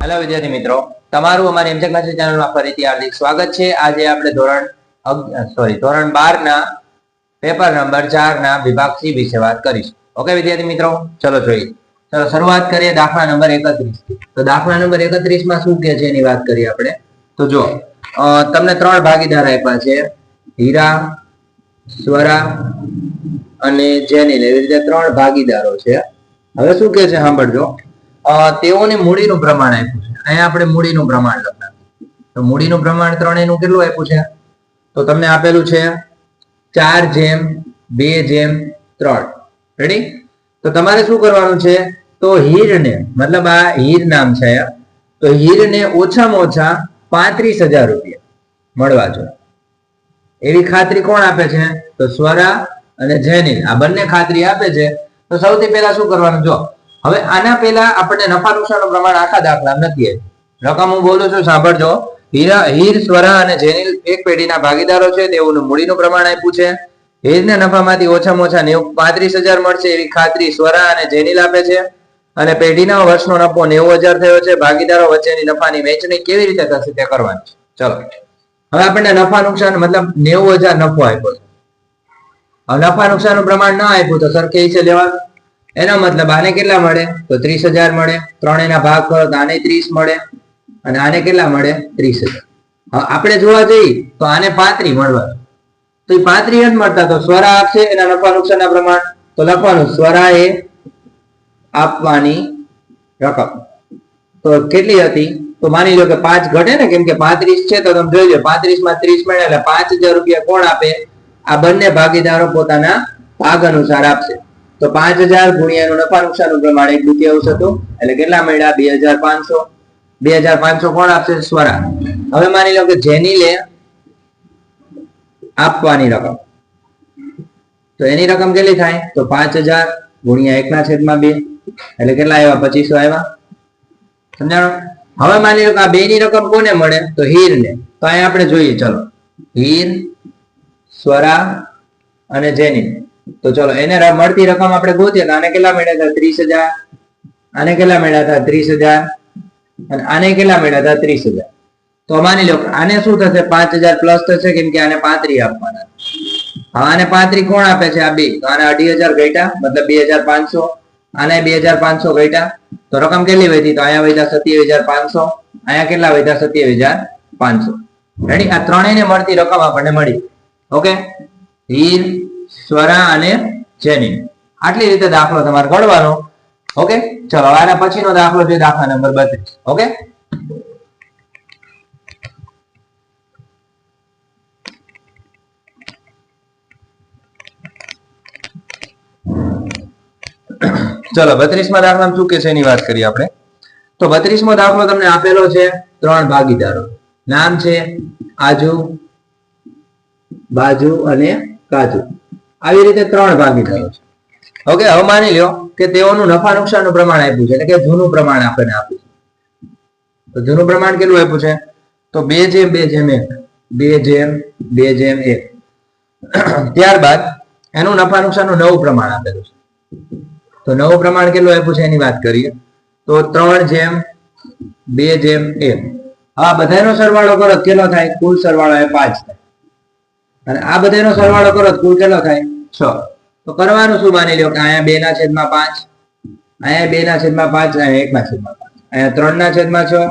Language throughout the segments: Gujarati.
हेलो विद्यार्थी मित्रों, તમારું અમારી એમજે ક્લાસીસ ચેનલમાં ફરીથી હાર્દિક સ્વાગત છે। આજે આપણે ધોરણ 12 ના પેપર નંબર 4 ના વિભાગ સી વિશે વાત કરીશું। ઓકે વિદ્યાર્થી મિત્રો, ચલો જોઈએ। ચલો શરૂઆત કરીએ દાખલા નંબર 31 તો દાખલા નંબર 31 માં શું કહે છે એની વાત કરીએ આપણે। તો જો તમને ત્રણ ભાગીદાર આપ્યા છે, હીરા, સ્વરા અને જેનિલ, એવી રીતે ત્રણ ભાગીદારો છે। હવે શું કહે છે સાંભળજો, તેઓને મૂડીનું પ્રમાણ આપ્યું છે। અહીંયા આપણે મૂડીનું પ્રમાણ લખતા, તો મૂડીનું પ્રમાણ ત્રણેયનું કેટલું આપ્યું છે? તો તમને આપેલું છે 4:2:3। રેડી? તો તમારે શું કરવાનું છે? તો હીરને, મતલબ આ હીર નામ છે, તો હીરને ઓછામાં ઓછા 35,000 રૂપિયા મળવા જોઈએ એવી ખાતરી કોણ આપે છે? તો સ્વરા અને જેનિલ, આ બંને ખાતરી આપે છે। તો સૌથી પહેલા શું કરવાનું, જો હવે આના પહેલા આપણને નફા નુકસાનનું પ્રમાણ આખા દાખલા નથી આપ્યું। રકમ હું બોલું છું સાંભળજો। હીર, સ્વરા અને જેનિલ એક પેઢીના ભાગીદારો છે, તેઓનું મૂડીનું પ્રમાણ આપ્યું છે। હીરને નફામાંથી ઓછામાં ઓછા 35,000 મળશે એવી ખાતરી સ્વરા અને જેનિલ આપે છે, અને પેઢીના વર્ષનો નફો 90,000 થયો છે। ભાગીદારો વચ્ચેની નફાની વહેંચણી કેવી રીતે થશે તે કરવાની છે। ચલો હવે આપણને નફા નુકસાન મતલબ 90,000 નફો આપ્યો છે। હવે નફા નુકસાનનું પ્રમાણ ન આપ્યું તો સરખે હિસ્સે લેવાનું। એનો મતલબ આને કેટલા મળે? તો 30,000 મળે। ત્રણેયના ભાગ કરો તો આને 30 મળે અને આને કેટલા મળે? 30,000। હવે આપણે જોવા જઈએ તો આને 35 મળવા, તો એ 35 જ મળતા, તો સ્વરા આપશે એના નફા નુકસાનના પ્રમાણ, તો લખવાનું સ્વરા એ આપવાની રકમ તો કેટલી હતી? તો માની લો કે 5 ઘટે ને, કેમ કે 35 છે, તો તમે જોઈ લો 35 માં 30 મળે એટલે 5,000 રૂપિયા કોણ આપે? આ બંને ભાગીદારો પોતાના ભાગ અનુસાર આપશે। તો 5,000 ગુણ્યા એનું નફા નુકસાનનું પ્રમાણ 1/2 હતું, એટલે કેટલા મળ્યા? 2,500। 2,500 કોણ આપશે? સ્વરા। હવે માની લો કે જેનિલે આપવાની રકમ, તો એની રકમ કેટલી થાય? તો 5,000 ગુણ્યા 1/2 એટલે કેટલા આવ્યા? 2500 આવ્યા। સમજાણો? હવે માની લો કે આ બે ની રકમ કોને મળે? તો હીરને। તો અહીંયા આપણે જોઈએ, ચલો હીર, સ્વરા અને જેનિલ, તો ચલો એને મળતી રકમ આપણે ગોતીએ તો આને કેટલા મળ્યા હતા? 30,000। આને કેટલા મળ્યા હતા? 30,000। અને આને કેટલા મળ્યા હતા? 30,000। તો માની લો આને શું થશે? 5,000 પ્લસ થશે, કેમ કે આને 35 આપવાના। હવે આને 35 કોણ આપે છે? આ બે, તો આને 2,500 ઘટ્યા, મતલબ 2,500। આને 2,500 ઘટ્યા, તો રકમ કેટલી વધી? તો અહીંયા વધ્યા 27,500, અહીંયા કેટલા વધ્યા? 27,500। રેડી? આ ત્રણેયને મળતી રકમ આપણને મળી। ઓકે, હીર, સ્વરા અને જેનિલ, આટલી રીતે દાખલો તમારે ગણવાનો। ઓકે, ચલો આના પછીનો દાખલો છે દાખલા નંબર 32। ઓકે, ચલો 32માં દાખલામાં શું કે છે એની વાત કરીએ આપણે। તો 32મો દાખલો તમને આપેલો છે, ત્રણ ભાગીદારો, નામ છે આજુ, બાજુ અને કાજુ, આવી રીતે ત્રણ ભાગીદારો છે। ઓકે, હવે માની લો કે તેઓનું નફા નુકસાનનું પ્રમાણ આપ્યું છે, એટલે કે જૂનું પ્રમાણ આપણને આપ્યું છે। તો જૂનું પ્રમાણ કેટલું આપ્યું છે? તો 2:2:1, 2:2:1। ત્યારબાદ એનું નફા નુકસાનનું નવું પ્રમાણ આપેલું છે, તો નવું પ્રમાણ કેટલું આપ્યું છે એની વાત કરીએ તો 3:2:1। આ બધાનો સરવાળો કરો કેટલો થાય? કુલ સરવાળો એ 5 થાય, અને આ બધાનો સરવાળો કરો કુલ કેટલો થાય? 6। તો કરવાનું શું? માની લો કે અહીંયા 2/5, અહીંયા 2/5, અહીંયા 1/5, અહીંયા 3/6,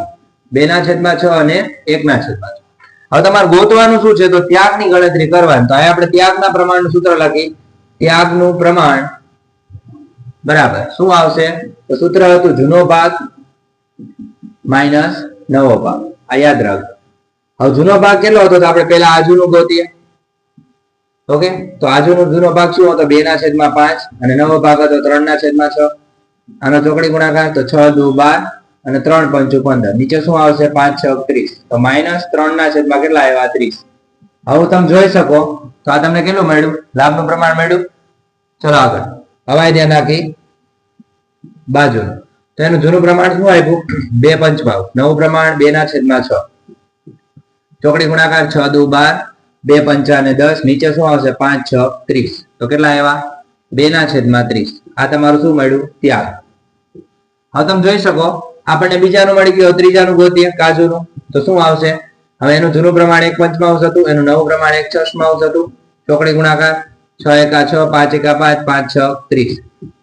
2/6 અને 1/6। હવે તમારે ગોતવાનું શું છે? તો ત્યાગની ગણતરી કરવાની। તો અહીંયા આપણે ત્યાગના પ્રમાણનું સૂત્ર લખી, ત્યાગનું પ્રમાણ બરાબર શું આવશે? તો સૂત્ર હતું જૂનો ભાગ માઇનસ નવો ભાગ, આ યાદ રાખજો। હવે જૂનો ભાગ કેટલો હતો? તો આપણે પહેલા આજુનું ગોતીએ। ઓકે, તો આજુનો જૂનો ભાગ શું હતો? 2/5, અને નવો ભાગ હતો 3/6। આનો ચોકડી ગુણાકાર, તો 6 દુ 12 અને 3 પંચું 15, નીચે શું આવશે? 5 6 30, તો માઇનસ 3/6 કેટલા આવ્યા? 30। હવે તમે જોઈ શકો તો આ તમને કેટલું મળ્યું? લાભનું પ્રમાણ મળ્યું। ચલો આગળ, હવે ધ્યાન રાખી બાજુનું, તો એનું જૂનું પ્રમાણ શું આપ્યું? 2/5, નવું પ્રમાણ 2/6, ચોકડી ગુણાકાર 6 દુ 12, 2 પંચા અને 10, નીચે શું આવશે? 5 6 30, તો કેટલા આવ્યા? 2/30। આ તમારું શું મળ્યું? ત્યાગ। હવે તમે જોઈ શકો આપણને બીજાનું મળી ગયું, ત્રીજાનું ગોતીએ કાજુનું, તો શું આવશે? હવે એનું જૂનું પ્રમાણ 1 પંચમાંશ હતું, એનું નવું પ્રમાણ 1 છઠ્ઠાંશ હતું. ચોકડી ગુણાકાર 6 એકા 6, 5 એકા 5, 5 6 30.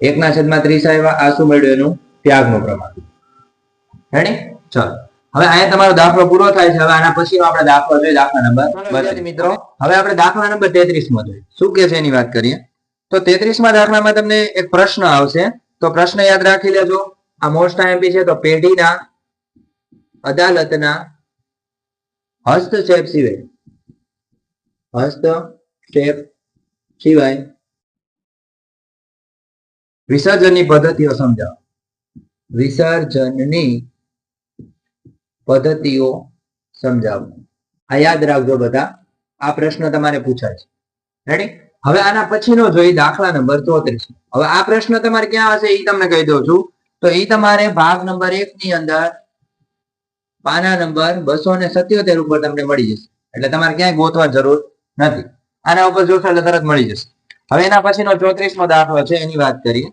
1/30 આવ્યા. આ શું મળ્યું? એનું ત્યાગનું પ્રમાણ. રેડી? ચલો હવે અહીંયા તમારો દાખલો પૂરો થાય છે. હવે આના પછીનો આપણે દાખલો જોઈએ, દાખલા નંબર 32. મિત્રો હવે આપણે દાખલા નંબર 33 માં જોઈએ. શું કે છે એની વાત કરીએ. તો 33 માં દાખલામાં તમને એક પ્રશ્ન આવશે. તો પ્રશ્ન યાદ રાખી લેજો. આ મોસ્ટ આઈએમપી છે. તો પેઢીના અદાલતના હસ્તક્ષેપ સિવાય વિસર્જનની પદ્ધતિઓ સમજાવો. વિસર્જનની પદ્ધતિઓ સમજાવો. આ યાદ રાખજો બધા. આ પ્રશ્ન તમારે પૂછાય છે. રેડી? હવે આના પછીનો જોઈ દાખલા નંબર 34. હવે આ પ્રશ્ન તમારે ક્યાં હશે એ તમને કહી દઉં છું. તો એ તમારે ભાગ નંબર 1 ની અંદર પાના નંબર 277 ઉપર તમને મળી જશે. એટલે તમારે ક્યાંય ગોતવા જરૂર નથી. આના ઉપર જોશો એટલે તરત મળી જશે. હવે એના પછીનો 34 મો દાખલો છે, એની વાત કરીએ.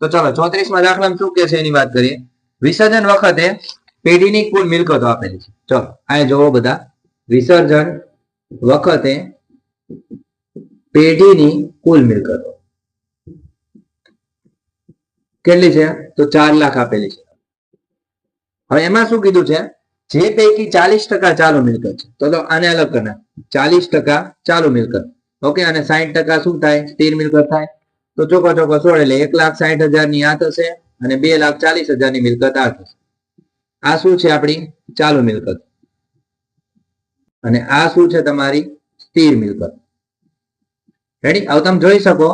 તો ચલો 34 માં દાખલામાં શું કે છે એની વાત કરીએ. વિસર્જન વખતે પેઢીની કુલ મિલકતો આપેલી છે. ચલો અહીંયા જોવો બધા. વિસર્જન વખતે પેઢીની કુલ મિલકતો કેટલી છે? તો 4 લાખ આપેલી છે. હવે એમાં શું કીધું છે? જે પૈકી 40% ચાલુ મિલકત છે. તો આને અલગ કરી નાખ. 40% ચાલુ મિલકત, ઓકે, અને 60% શું થાય? સ્થિર મિલકત થાય. તો ચોખ્ખો 16 એટલે 1,60,000 ની આ થશે અને 2,40,000 ની મિલકત આ થશે. આ શું છે? આપણી ચાલુ મિલકત. અને આ શું છે? તમારી સ્થિર મિલકત. રેડી? હવે તમે જોઈ શકો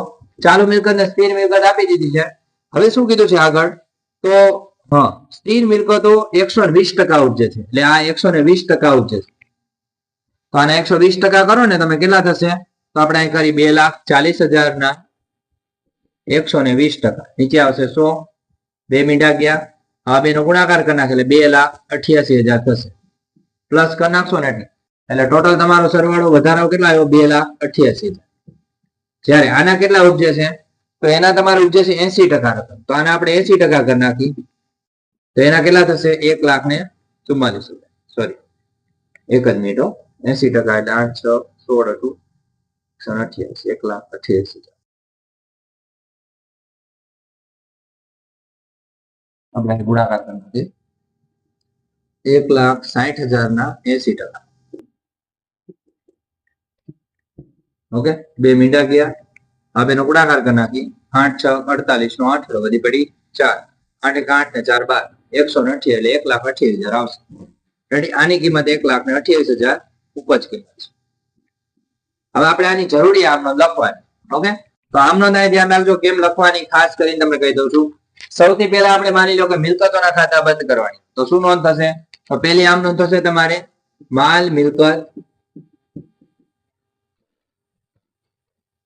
ચાલુ મિલકત ને સ્થિર મિલકત આપી દીધી છે. હવે શું કીધું છે આગળ? તો હા, સ્થિર મિલકતો 120% ઉપજે છે. એટલે આ 120% ઉપજે છે. તો આને 120% કરો ને તમે, કેટલા થશે? તો આપણે અહીં કરી 2,40,000 ના 120%. નીચે આવશે 100. 2 મીંડા ગયા. હવે બેનો ગુણાકાર કરી નાખે એટલે 2,88,000 થશે. પ્લસ કરી નાખશો ને એટલે ટોટલ તમારો સરવાળો વધારો કેટલો આવ્યો? 2,88,000. જ્યારે આના કેટલા ઉપજે છે? તો એના તમારે ઉપજે છે 80% રકમ. તો આને આપણે 80% કરી નાખી તો એના કેટલા થશે? 1,44,000. સોરી, એક જ મિનિટ. 80% એટલે 8 6 16 હતું 188. 1,88,000 આપણે ગુણાકાર કરી નાખીએ. 1,60,000 ના 80%. ઓકે, 2 મીંડા ગયા. હવે એનો ગુણાકાર કરી નાખી. 8 6 48 નો 8 વધી પડી 4. 8 1 8 ને 4 12. 180 એટલે 1,88,000 આવશે. રેડી? આની કિંમત 1,28,000 ઉપજ કિંમત છે. હવે આપણે આની જરૂરી આમનો લખવાની. ઓકે, તો આમનો ધ્યાન રાખજો કેમ લખવાની, ખાસ કરીને તમને કહી દઉં છું. સૌથી પહેલા આપણે માની લો કે મિલકતોના ખાતા બંધ કરવાની. તો શું નોંધ થશે? તો પહેલી આમ નોંધ થશે તમારે માલ મિલકત.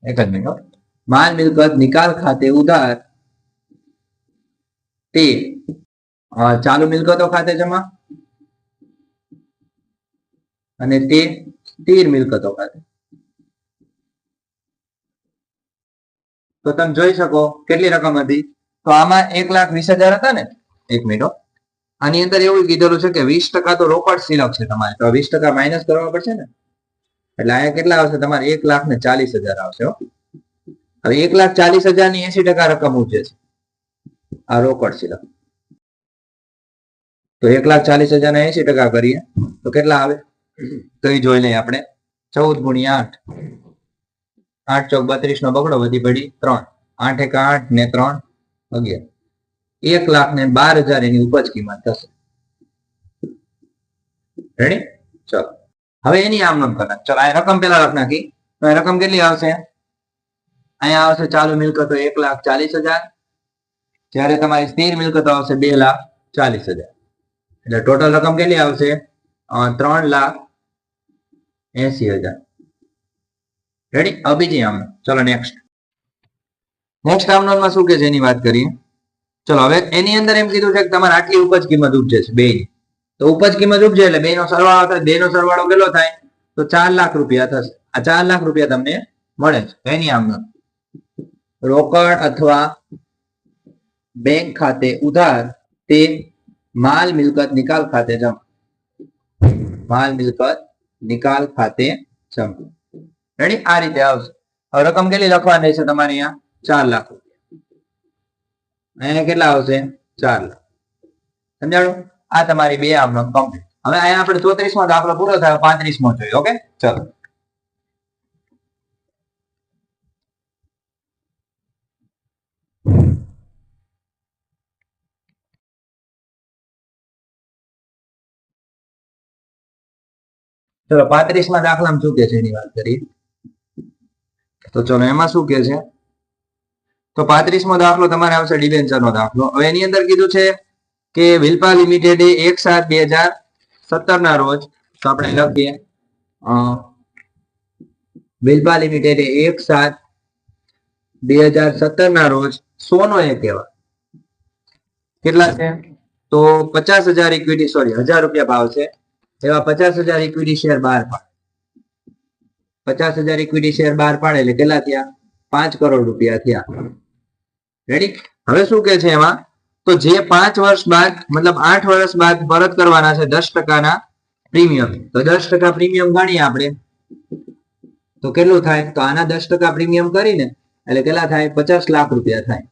એક જ મિનિટ. માલ મિલકત નિકાલ ખાતે ઉધાર તે ચાલુ મિલકતો ખાતે જમા અને તે સ્થિર મિલકતો ખાતે. તો તમે જોઈ શકો કેટલી રકમ હતી. તો આમાં 1,20,000 હતા ને. એક મિનિટ. આની અંદર એવું કીધેલું છે કે 20% તો રોકડ શિલક છે તમારે. તો 20% માઇનસ કરવા પડશે ને. એટલે અહીંયા કેટલા આવશે? તમારે 1,40,000 આવશે. હવે 1,40,000 ની 80% રકમ ઉપજે છે આ રોકડ શિલક. તો 1,40,000 ના 80% કરીએ તો કેટલા આવે? તો એ જોઈ લઈએ આપણે. 14 ગુણ્યા 8. 8 ચોક 32 નો બગડો વધી પડી 3. 8 1 8 ને 3 11. 1,12,000 એની ઉપજ કિંમત થશે. રેડી? ચલો હવે એની આમ નામ કરી નાખ. ચલો આ રકમ પેલા લખ નાખી. તો આ રકમ કેટલી આવશે? અહીંયા આવશે ચાલુ મિલકતો 1,40,000. જ્યારે તમારી સ્થિર મિલકતો આવશે 2,40,000. એટલે ટોટલ રકમ કેટલી આવશે? 3,80,000. રેડી? હવે બીજી આમ. ચલો નેક્સ્ટ આમનોનમાં શું કે છે એની વાત કરીએ. ચલો હવે એની અંદર એમ કીધું છે કે તમારે આટલી ઉપજ કિંમત ઉપજે છે બે. તો ઉપજ કિંમત ઉપજે એટલે બે નો સરવાળો થાય. બે નો સરવાળો કેટલો થાય? તો 4 લાખ રૂપિયા થશે. આ 4 લાખ રૂપિયા તમને મળે છે. એની આમ રોકડ અથવા બેંક ખાતે ઉધાર તે માલ મિલકત નિકાલ ખાતે જમા. માલ મિલકત નિકાલ ખાતે જમા. રેડી? આ રીતે આવશે. હવે રકમ કેટલી લખવાની છે તમારે? અહીંયા 4 લાખ રૂપિયા. અહીંયા કેટલા આવશે? 4 લાખ. સમજાણું? આ તમારી બે આમનો કમ્પ્લીટ. હવે અહીંયા આપણે 34મો દાખલો પૂરો થયો, 35મો જોઈએ. ઓકે, ચલો. ચલો 35મા દાખલામાં શું કે છે એની વાત કરીએ. તો ચલો એમાં શું કે છે? તો 35મો દાખલો તમારે આવશે ડિબેન્ચર નો દાખલો. હવે એની અંદર કીધું છે કે વિલ્પા લિમિટેડે 1/7/2017 ના રોજ, તો આપણે લખીએ વિલ્પા લિમિટેડે 1/7/2017 ના રોજ સોનો એક એવા કેટલા છે? તો 50,000 ઇક્વિટી, સોરી 1000 રૂપિયા ભાવ છે એવા 50,000 ઇક્વિટી શેર બહાર પાડે. 50,000 ઇક્વિટી શેર બહાર પાડે એટલે કેટલા થયા? 5 કરોડ રૂપિયા થયા. રેડી? હવે શું કે છે એમાં? તો જે 5 વર્ષ બાદ, મતલબ 8 વર્ષ બાદ પરત કરવાના છે 10% પ્રીમિયમ. તો 10% પ્રીમિયમ ગણીએ આપણે તો કેટલું થાય? તો આના 10% પ્રીમિયમ કરીને એટલે કેટલા થાય? 50 લાખ રૂપિયા થાય.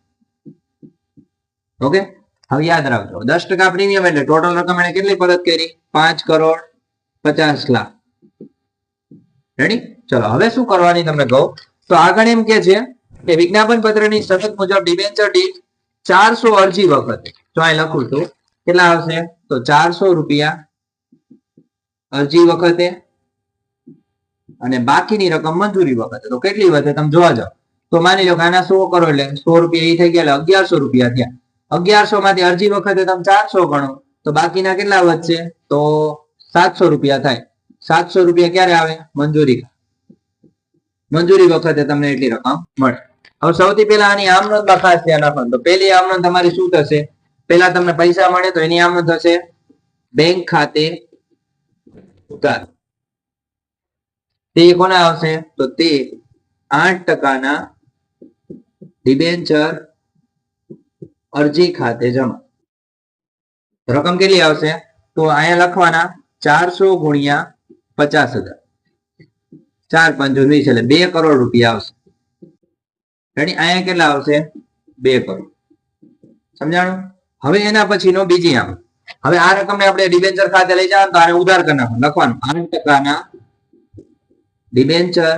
ઓકે, હવે યાદ રાખજો 10% પ્રીમિયમ એટલે ટોટલ રકમ એને કેટલી પરત કરી? 5,50,00,000. રેડી? ચલો હવે શું કરવાની તમને કહું. તો આગળ એમ કે છે કે વિજ્ઞાપન પત્રની શરત મુજબ ડિબેન્ચર દીઠ 400 અરજી વખતે, જો અહીં લખું છું કેટલા આવશે? તો 400 રૂપિયા અરજી વખતે અને બાકીની રકમ મંજૂરી વખતે. તો કેટલી વધે તમે જોવા જાઓ. તો માની લો કે આના 100 કરો એટલે 100 રૂપિયા એ થઈ ગયા એટલે 1100 રૂપિયા થયા. 1100 માંથી અરજી વખતે તમે 400 ગણો તો બાકીના કેટલા વધશે? તો 700 રૂપિયા થાય. 700 રૂપિયા ક્યારે આવે? મંજૂરી વખતે તમને એટલી રકમ મળે. હવે સૌથી પહેલા આની આમ નોંધમાં ખાસ ધ્યાન રાખવાનું. તો પહેલી આમ નોંધ તમારી શું થશે? પહેલા તમને પૈસા મળે તો એની આમ નોંધ થશે બેંક ખાતે ઉધાર. તે કોને આવશે? તો તે 8% ડિબેન્ચર અરજી ખાતે જમા. રકમ કેટલી આવશે? તો અહીંયા લખવાના 400 ગુણ્યા 50,000. 4 5 20 એટલે 2 કરોડ રૂપિયા આવશે. રેડી? અહીંયા કેટલા આવશે? 2 કરોડ. સમજાણું? હવે એના પછીનો બીજી આમ. હવે આ રકમને આપણે ડિબેન્ચર ખાતે લઈ જવાનું તો આને ઉધાર કરી નાખવાનું. લખવાનું 8% ડિબેન્ચર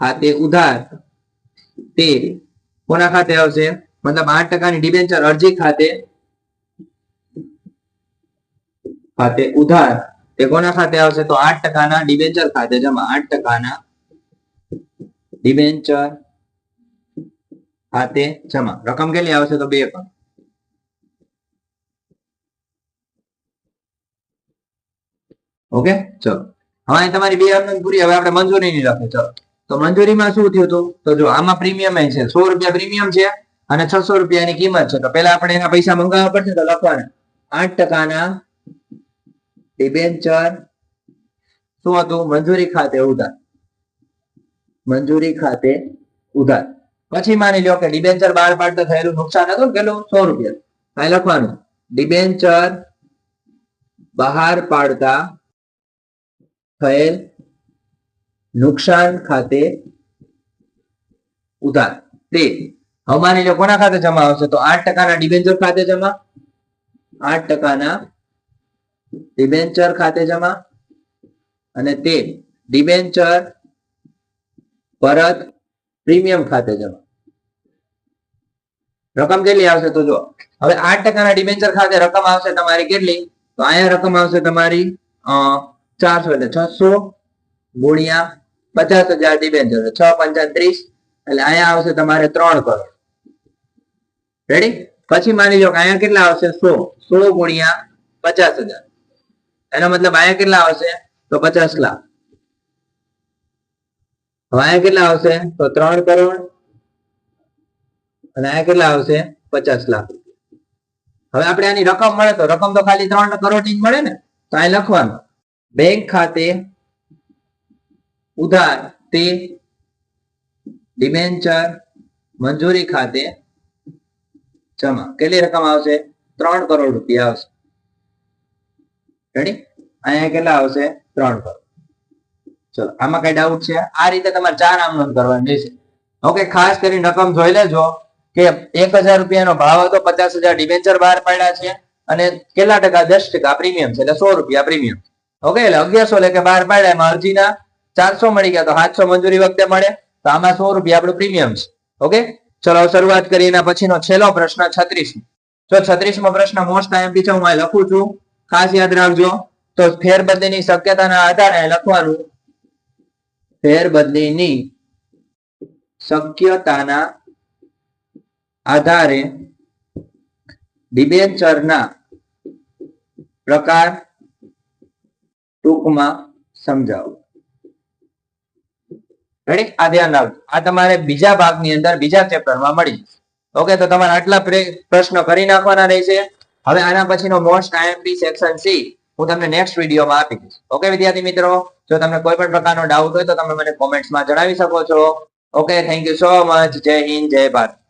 ખાતે ઉધાર તે કોના ખાતે આવશે? મતલબ 8% ની ડિબેન્ચર અરજી ખાતે ઉધાર તે કોના ખાતે આવશે? તો 8% ના ડિબેન્ચર ખાતે જમા. 8% ના ડિબેન્ચર ખાતે જમા. રકમ કેટલી આવશે? તો 2 કરોડ. ઓકે, ચલો હવે અહીં તમારી બે આમનોંધ પૂરી. હવે આપણે મંજૂરીની રાખીએ. ચલો, તો મંજૂરીમાં શું થયું હતું? તો જો આમાં પ્રીમિયમ છે 100 રૂપિયા પ્રીમિયમ છે અને 600 રૂપિયાની કિંમત છે. તો પહેલા આપણે એના પૈસા મંગાવવા પડશે. તો લખવાના 8% ના ડિબેન્ચર શું હતું? મંજૂરી ખાતે ઉધાર. મંજૂરી ખાતે ઉધાર. પછી માની લો કે ડિબેન્ચર બહાર પાડતા થયેલું નુકસાન હતું ને, કેટલું? 100 રૂપિયા. અહીં લખવાનું ડિબેન્ચર બહાર પાડતા થયેલ નુકસાન ખાતે ઉધાર તે. હવે માની લો કોના ખાતે જમા આવશે? તો 8% ના ડિબેન્ચર ખાતે જમા. 8% ના ડિબેન્ચર ખાતે જમા અને તે ડિબેન્ચર પરત પ્રીમિયમ ખાતે જમા. રકમ કેટલી આવશે? તો જો હવે 8% ના ડિબેન્ચર ખાતે રકમ આવશે તમારી કેટલી? તો અહીંયા રકમ આવશે તમારી 400 એટલે 600 ગુણ્યા 50,000 ડિબેન્ચર 6 5 30 એટલે અહીંયા આવશે તમારે 3 કરોડ. રેડી? પછી માની લો કે અહીંયા કેટલા આવશે? 100 ગુણ્યા 50,000 એનો મતલબ અહીંયા કેટલા આવશે? તો 50 લાખ. હવે અહીંયા કેટલા આવશે? તો 3 કરોડ અને અહીંયા કેટલા આવશે? 50 લાખ. હવે આપણે આની રકમ મળે તો રકમ તો ખાલી 3 કરોડ ની જ મળે ને. તો અહીં લખવાનું બેંક ખાતે ઉધાર તે ડિબેન્ચર મંજૂરી ખાતે જમા. કેટલી રકમ આવશે? 3 કરોડ રૂપિયા આવશે. રેડી? અહીંયા કેટલા આવશે? 3 કરોડ. ચલો, આમાં કઈ ડાઉટ છે? આ રીતે તમારે 4 આમ નોંધ કરવાની રહેશે. ઓકે, ખાસ કરીને રકમ જોઈ લેજો કે 1000 રૂપિયાનો ભાવ હતો, 50,000 ડિબેન્ચર બહાર પાડ્યા છે અને કેટલા ટકા? 10% પ્રીમિયમ છે, એટલે 100 રૂપિયા પ્રીમિયમ. ઓકે, એટલે 1100 લેકે બહાર પાડ્યા, એમાં અરજીના 400 મળી ગયા, તો 700 મંજૂરી વખતે મળે, તો આમાં 100 રૂપિયા આપણું પ્રીમિયમ છે. ઓકે, ચલો શરૂઆત કરીએ. એના પછીનો છેલ્લો પ્રશ્ન 36. જો 36મો પ્રશ્ન મોસ્ટ આઈએમપી છે, હું આ લખું છું, ખાસ યાદ રાખજો. તો ફેરબદલીની શક્યતાના આધારે લખવાનું, ફેરબદલીની શક્યતાના આધારે ડિબેન્ચરના પ્રકાર ટૂંકમાં સમજાવો. રેડી? આ ધ્યાન રાખજો, આ તમારે બીજા ભાગની અંદર બીજા ચેપ્ટરમાં મળી જશે. ઓકે, તો તમારે આટલા પ્રશ્ન કરી નાખવાના રહેશે. હવે આના પછીનો મોસ્ટ આઈએમપી સેક્શન સી હું તમને નેક્સ્ટ વિડીયોમાં આપી દઈશ. ઓકે વિદ્યાર્થી મિત્રો, જો તમને કોઈ પણ પ્રકારનો ડાઉટ હોય તો તમે મને કોમેન્ટ્સમાં જણાવી શકો છો. Okay, thank you so much. જય હિન્દ, જય ભારત.